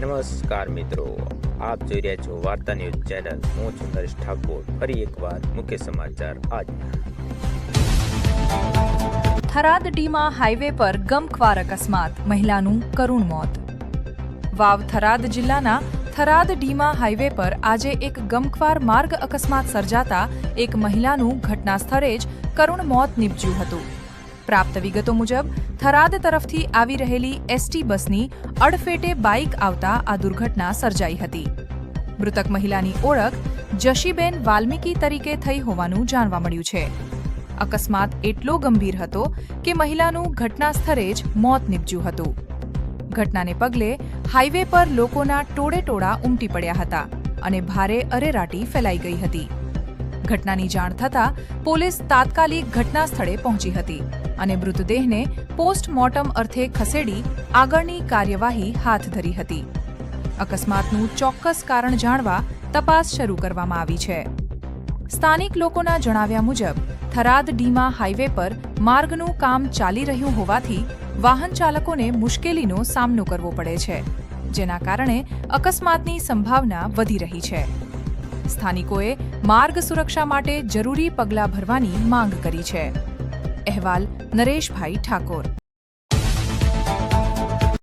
નમસ્કાર મિત્રો, આપ જોઈ રહ્યા છો વાર્તા ન્યૂઝ ચેનલ। હું છું નરેશ ઠાકોર। ફરી એકવાર મુખ્ય સમાચાર આજ। થરાદ ડીમા હાઈવે પર ગમખ્વાર અકસ્માત, મહિલાનું કરુણ મોત। વાવ થરાદ જિલ્લાના થરાદ ડીમા હાઈવે પર આજે એક ગમખ્વાર માર્ગ અકસ્માત સર્જાતા એક મહિલાનું ઘટના સ્થળે જ કરુણ મોત નીપજ્યું હતું। પ્રાપ્ત વિગતો મુજબ થરાદ તરફથી આવી રહેલી એસટી બસની અડફેટે બાઇક આવતા આ દુર્ઘટના સર્જાઈ હતી। મૃતક મહિલાની ઓળખ જશીબેન વાલ્મીકી તરીકે થઈ હોવાનું જાણવા મળ્યું છે। અકસ્માત એટલો ગંભીર હતો કે મહિલાનું ઘટના સ્થળે જ મોત નીપજ્યું હતું। ઘટનાને પગલે હાઈવે પર લોકોના ટોળેટોળા ઉમટી પડ્યા હતા અને ભારે અરેરાટી ફેલાઈ ગઈ હતી। ઘટનાની જાણ થતાં પોલીસ તાત્કાલિક ઘટના સ્થળે પહોંચી હતી અને મૃતદેહને પોસ્ટમોર્ટમ અર્થે ખસેડી આગળની કાર્યવાહી હાથ ધરી હતી। અકસ્માતનું ચોક્કસ કારણ જાણવા તપાસ શરૂ કરવામાં આવી છે। સ્થાનિક લોકોના જણાવ્યા મુજબ થરાદ ડીમા હાઈવે પર માર્ગનું કામ ચાલી રહ્યું હોવાથી વાહન ચાલકોને મુશ્કેલીનો સામનો કરવો પડે છે, જેના કારણે અકસ્માતની સંભાવના વધી રહી છે। સ્થાનિકોએ માર્ગ સુરક્ષા માટે જરૂરી પગલાં ભરવાની માંગ કરી છે। અહેવાલ નરેશભાઈ ઠાકોર।